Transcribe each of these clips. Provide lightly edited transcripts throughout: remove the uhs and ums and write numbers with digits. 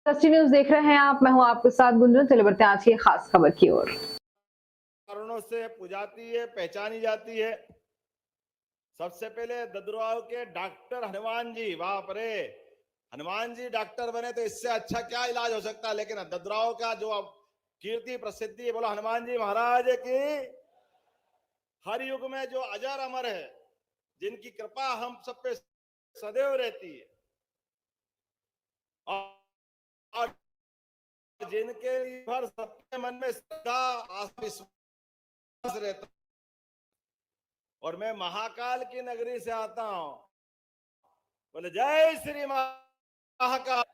T news देख रहे हैं आप। मैं हूं आपके साथ गुंजन। चले बढ़ते हैं आज की खास खबर की ओर। कारणों से पुजाती है, पहचानी जाती है। सबसे पहले ददुराव के डॉक्टर हनुमान जी, बाप रे, हनुमान जी डॉक्टर बने तो इससे अच्छा क्या इलाज हो सकता है। लेकिन ददुराव का जो अब कीर्ति प्रसिद्धि है, बोलो हनुमान जी महाराज की। हर युग में जो अजर अमर है, जिनकी कृपा हम सब पे सदैव रहती है और जिनके भर सबके मन में श्रद्धा आस्था विश्वास रहता। और मैं महाकाल की नगरी से आता हूं, बोले जय श्री महाकाल।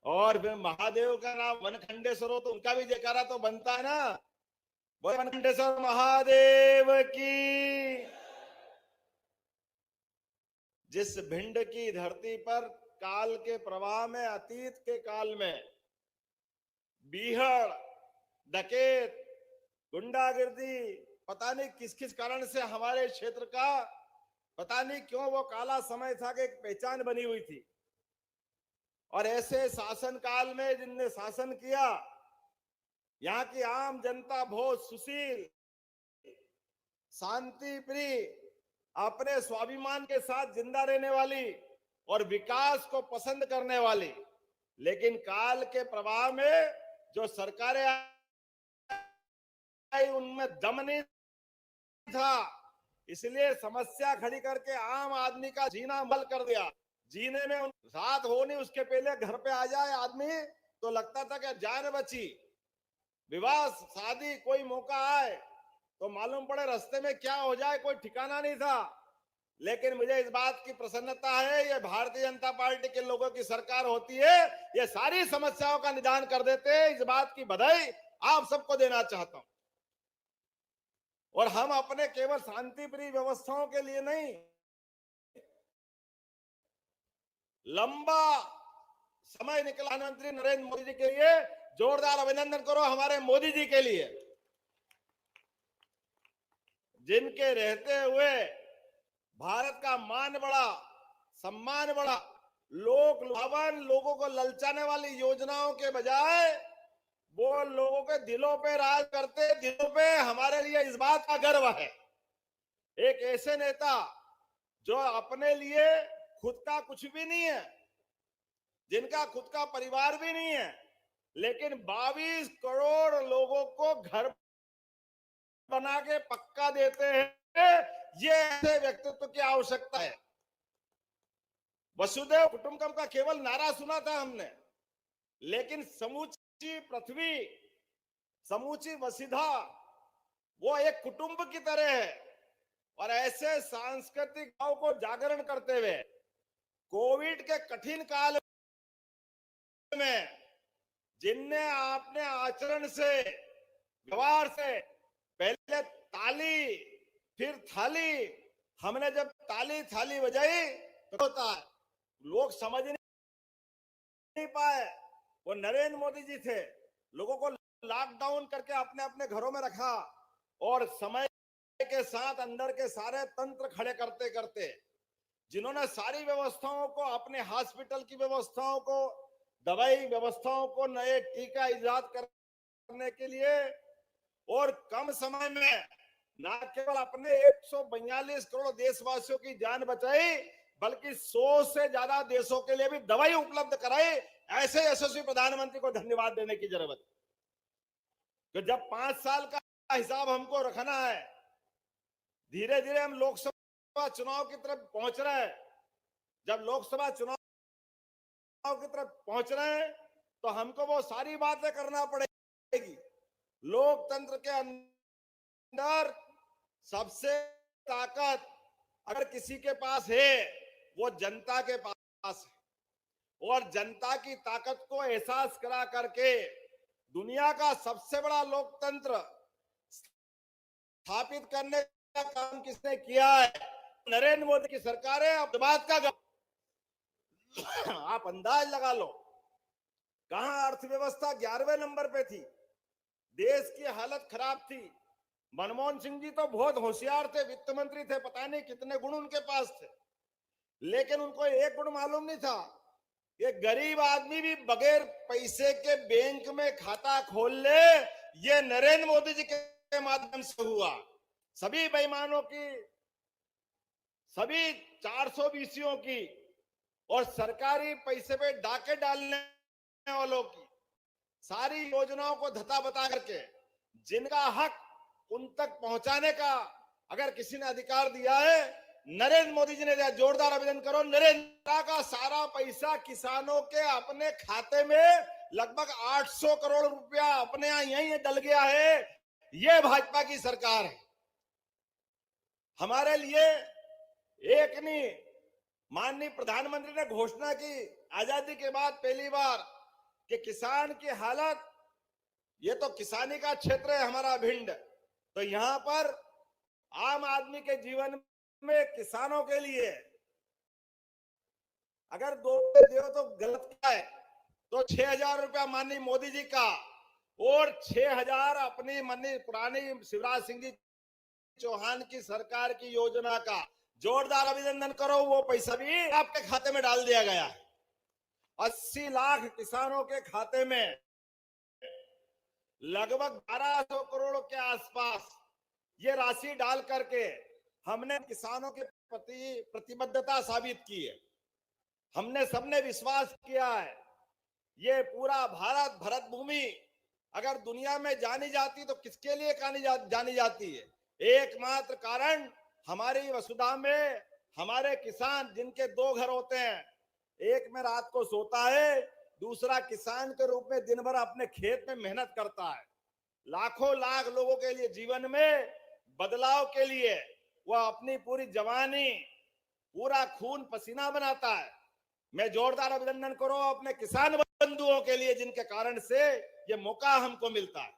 और फिर महादेव का नाम वनखंडेश्वर हो तो उनका भी जयकारा तो बनता है ना। बोले वनखंडेश्वर महादेव की। जिस भिंड की धरती पर काल के प्रवाह में, अतीत के काल में बीहड़, डकैत, गुंडागर्दी, पता नहीं किस किस कारण से हमारे क्षेत्र का, पता नहीं क्यों वो काला समय था कि एक पहचान बनी हुई थी। और ऐसे शासन काल में जिनने शासन किया, यहाँ की आम जनता बहुत सुशील, शांति प्रिय, अपने स्वाभिमान के साथ जिंदा रहने वाली और विकास को पसंद करने वाली। लेकिन काल के प्रभाव में जो सरकारें आई, उनमें दम नहीं था, इसलिए समस्या खड़ी करके आम आदमी का जीना मल कर दिया। जीने में रात हो नहीं उसके पहले घर पे आ जाए आदमी तो लगता था कि जान बची। विवाह शादी कोई मौका आए तो मालूम पड़े रास्ते में क्या हो जाए, कोई ठिकाना नहीं था। लेकिन मुझे इस बात की प्रसन्नता है, ये भारतीय जनता पार्टी के लोगों की सरकार होती है, ये सारी समस्याओं का निदान कर देते हैं। इस बात की बधाई आप सबको देना चाहता हूं। और हम अपने केवल शांति प्रिय व्यवस्थाओं के लिए नहीं, लंबा समय निकला प्रधानमंत्री नरेंद्र मोदी जी के लिए जोरदार अभिनंदन करो हमारे मोदी जी के लिए, जिनके रहते हुए भारत का मान बढ़ा, सम्मान बढ़ा। लोक लुभावन, लोगों को ललचाने वाली योजनाओं के बजाय वो लोगों के दिलों पे राज करते। दिलों पे हमारे लिए इस बात का गर्व है, एक ऐसे नेता जो अपने लिए खुद का कुछ भी नहीं है, जिनका खुद का परिवार भी नहीं है, लेकिन 22 करोड़ लोगों को घर बना के पक्का देते हैं। ये ऐसे व्यक्तित्व की आवश्यकता है। वसुदेव कुटुंबकम का केवल नारा सुना था हमने, लेकिन समूची पृथ्वी, समूची वसुधा वो एक कुटुंब की तरह है। और ऐसे सांस्कृतिक भाव को जागरण करते हुए कोविड के कठिन काल में जिनने आपने आचरण से, व्यवहार से, पहले ताली फिर थाली, हमने जब ताली थाली बजाई तो होता है, लोग समझ नहीं पाए। वो नरेंद्र मोदी जी थे, लोगों को लॉकडाउन करके अपने अपने घरों में रखा और समय के साथ अंदर के सारे तंत्र खड़े करते करते जिन्होंने सारी व्यवस्थाओं को, अपने हॉस्पिटल की व्यवस्थाओं को, दवाई व्यवस्थाओं को, नए टीका इजाद करने के लिए और कम समय में न केवल अपने 142 करोड़ देशवासियों की जान बचाई, बल्कि 100 से ज्यादा देशों के लिए भी दवाई उपलब्ध कराई। ऐसे यशस्वी प्रधानमंत्री को धन्यवाद देने की जरूरत है। तो जब 5 साल का हिसाब हमको रखना है, धीरे धीरे हम लोकसभा चुनाव की तरफ पहुंच रहे हैं। जब लोकसभा चुनाव की तरफ पहुंच रहे हैं तो हमको वो सारी बातें करना पड़ेगी। लोकतंत्र के अंदर सबसे ताकत अगर किसी के पास है, वो जनता के पास है। और जनता की ताकत को एहसास करा करके दुनिया का सबसे बड़ा लोकतंत्र स्थापित करने का काम किसने किया है? नरेंद्र मोदी की सरकार है। अब बात का आप अंदाज लगा लो, कहां अर्थव्यवस्था 11वें नंबर पे थी, देश की हालत खराब थी। मनमोहन सिंह जी तो बहुत होशियार थे, वित्त मंत्री थे, पता नहीं कितने गुण उनके पास थे, लेकिन उनको एक गुण मालूम नहीं था ये गरीब आदमी भी बगैर पैसे के बैंक में खाता खोल ले, ये नरेंद्र मोदी जी के माध्यम से हुआ। सभी बेईमानों की, सभी 420 की और सरकारी पैसे पे डाके डालने वालों की सारी योजनाओं को धता बता करके जिनका हक उन तक पहुंचाने का अगर किसी ने अधिकार दिया है, नरेंद्र मोदी जी ने दिया। जोरदार अभिनंदन करो। नरेंद्र का सारा पैसा किसानों के अपने खाते में लगभग 800 करोड़ रुपया अपने यहां यहीं डल गया है। ये भाजपा की सरकार है। हमारे लिए एक नहीं, माननीय प्रधानमंत्री ने घोषणा की आजादी के बाद पहली बार कि किसान की हालत, ये तो किसानी का क्षेत्र है हमारा भिंड, तो यहां पर आम आदमी के जीवन में किसानों के लिए अगर 2 दो तो गलत क्या है, तो 6,000 रुपया माननीय मोदी जी का और 6,000 अपनी माननीय पुरानी शिवराज सिंह जी चौहान की सरकार की योजना का जोरदार अभिनंदन करो। वो पैसा भी आपके खाते में डाल दिया गया है। 80 लाख किसानों के खाते में लगभग 1200 करोड़ के आसपास ये राशि डाल करके हमने किसानों के प्रति प्रतिबद्धता साबित की है। हमने सबने विश्वास किया है ये पूरा भारत, भरत भूमि अगर दुनिया में जानी जाती तो किसके लिए जानी जाती है? एकमात्र कारण हमारी वसुधा में हमारे किसान, जिनके 2 घर होते हैं, एक में रात को सोता है, दूसरा किसान के रूप में दिन भर अपने खेत में मेहनत करता है। लाखों लाख लोगों के लिए जीवन में बदलाव के लिए वह अपनी पूरी जवानी, पूरा खून पसीना बनाता है। मैं जोरदार अभिनंदन करो अपने किसान बंधुओं के लिए जिनके कारण से ये मौका हमको मिलता है।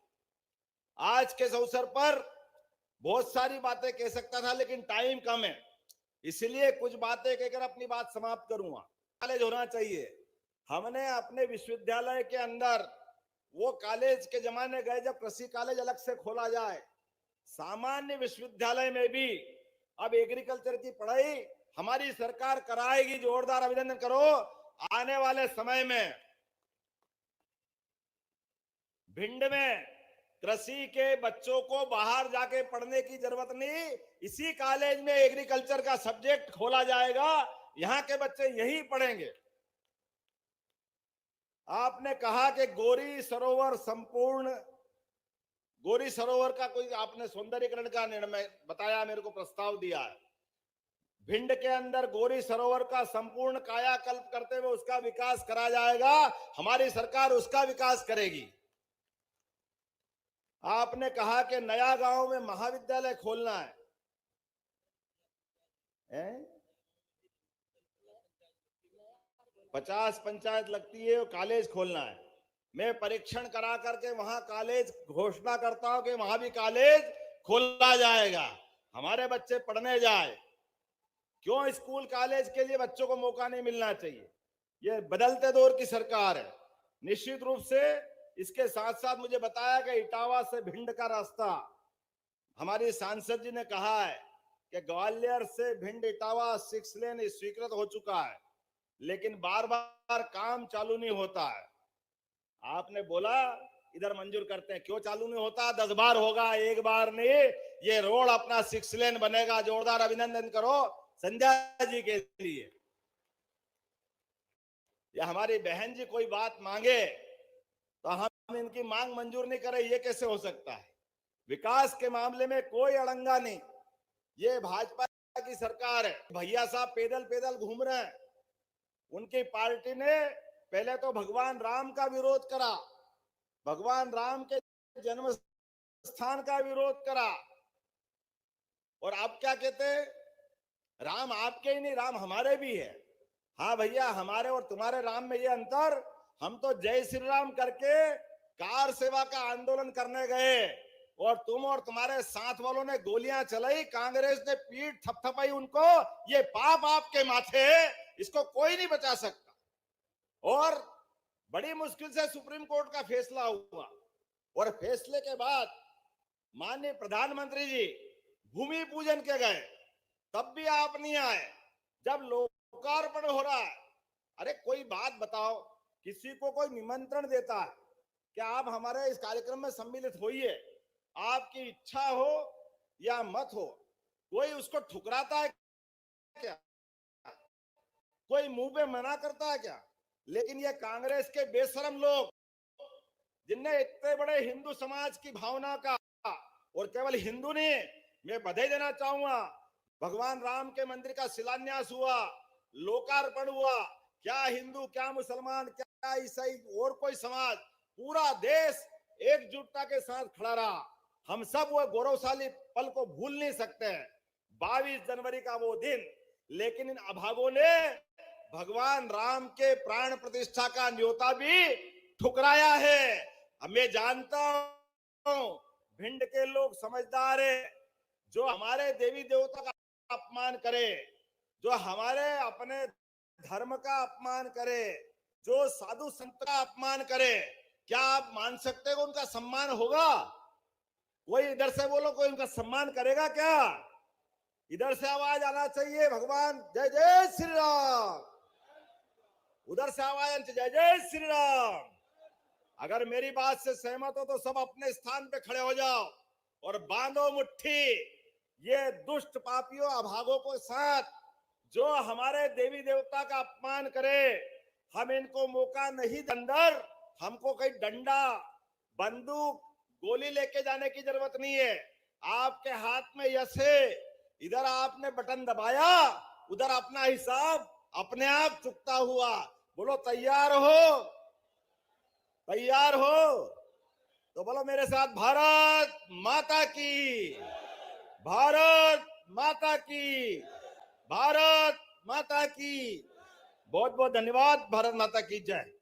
आज के इस अवसर पर बहुत सारी बातें कह सकता था लेकिन टाइम कम है, इसलिए कुछ बातें कहकर अपनी बात समाप्त करूंगा। कॉलेज होना चाहिए। हमने अपने विश्वविद्यालय के अंदर वो कॉलेज के जमाने गए जब कृषि कॉलेज अलग से खोला जाए, सामान्य विश्वविद्यालय में भी अब एग्रीकल्चर की पढ़ाई हमारी सरकार कराएगी। जोरदार अभिनंदन करो। आने वाले समय में भिंड में कृषि के बच्चों को बाहर जाके पढ़ने की जरूरत नहीं, इसी कॉलेज में एग्रीकल्चर का सब्जेक्ट खोला जाएगा, यहां के बच्चे यही पढ़ेंगे। आपने कहा कि गोरी सरोवर संपूर्ण, गोरी सरोवर का कोई आपने सौंदर्यीकरण का निर्णय बताया, मेरे को प्रस्ताव दिया है। भिंड के अंदर गोरी सरोवर का संपूर्ण कायाकल्प करते हुए उसका विकास करा जाएगा। हमारी सरकार उसका विकास करेगी। आपने कहा कि नया गांव में महाविद्यालय खोलना है? 50 पंचायत लगती है, कॉलेज खोलना है। मैं परीक्षण करा करके वहां कॉलेज घोषणा करता हूं कि वहां भी कॉलेज खोला जाएगा, हमारे बच्चे पढ़ने जाए। क्यों स्कूल कॉलेज के लिए बच्चों को मौका नहीं मिलना चाहिए? ये बदलते दौर की सरकार है। निश्चित रूप से इसके साथ साथ मुझे बताया कि इटावा से भिंड का रास्ता, हमारी सांसद जी ने कहा है कि ग्वालियर से भिंड इटावा 6 लेन स्वीकृत हो चुका है, लेकिन बार बार काम चालू नहीं होता है। आपने बोला इधर मंजूर करते हैं, क्यों चालू नहीं होता? 10 बार होगा, एक बार नहीं। ये रोड अपना 6 लेन बनेगा। जोरदार अभिनंदन करो संध्या जी के लिए। या हमारी बहन जी कोई बात मांगे तो हम इनकी मांग मंजूर नहीं करें, ये कैसे हो सकता है? विकास के मामले में कोई अड़ंगा नहीं। ये भाजपा की सरकार है। भैया साहब पैदल पैदल घूम रहे हैं। उनकी पार्टी ने पहले तो भगवान राम का विरोध करा, भगवान राम के जन्म स्थान का विरोध करा, और आप क्या कहते हैं? राम आपके ही नहीं, राम हमारे भी है। हाँ भैया, हमारे और तुम्हारे राम में ये अंतर, हम तो जय श्री राम करके कार सेवा का आंदोलन करने गए और तुम और तुम्हारे साथ वालों ने गोलियां चलाई, कांग्रेस ने पीठ थपथपाई उनको। ये पाप आपके माथे है, इसको कोई नहीं बचा सकता। और बड़ी मुश्किल से सुप्रीम कोर्ट का फैसला हुआ और फैसले के बाद माननीय प्रधानमंत्री जी भूमि पूजन के गए, तब भी आप नहीं आए। जब लोकार्पण हो रहा है अरे कोई बात बताओ, किसी को कोई निमंत्रण देता है कि आप हमारे इस कार्यक्रम में सम्मिलित होइए, आपकी इच्छा हो या मत हो, कोई उसको ठुकराता है क्या? कोई मुंह पे मना करता है क्या? लेकिन ये कांग्रेस के बेशरम लोग, जिनने इतने बड़े हिंदू समाज की भावना का, और केवल हिंदू नहीं, मैं बधाई देना चाहूंगा, भगवान राम के मंदिर का शिलान्यास हुआ, लोकार्पण हुआ, क्या हिंदू, क्या मुसलमान, क्या ईसाई और कोई समाज, पूरा देश एकजुटता के साथ खड़ा रहा। हम सब वो गौरवशाली पल को भूल नहीं सकते हैं, 22 जनवरी का वो दिन। लेकिन इन अभागों ने भगवान राम के प्राण प्रतिष्ठा का न्योता भी ठुकराया है। अब मैं जानता हूं भिंड के लोग समझदार है, जो हमारे देवी देवता का अपमान करे, जो हमारे अपने धर्म का अपमान करे, जो साधु संत का अपमान करे, क्या आप मान सकते हो उनका सम्मान होगा? कोई इधर से बोलो, कोई उनका सम्मान करेगा क्या? इधर से आवाज आना चाहिए, भगवान जय जय श्री राम। उधर से आवाज आनी चाहिए, जय जय श्री राम। अगर मेरी बात से सहमत हो तो सब अपने स्थान पे खड़े हो जाओ और बांधो मुट्ठी ये दुष्ट पापियों, अभागों को साथ, जो हमारे देवी देवता का अपमान करे। हम इनको मौका नहीं, अंदर हमको कहीं डंडा, बंदूक, गोली लेके जाने की जरूरत नहीं है। आपके हाथ में यश है, इधर आपने बटन दबाया, उधर अपना हिसाब अपने आप चुकता हुआ। बोलो तैयार हो? तैयार हो तो बोलो मेरे साथ, भारत माता की, भारत माता की, भारत माता की। बहुत बहुत धन्यवाद। भारत माता की जय।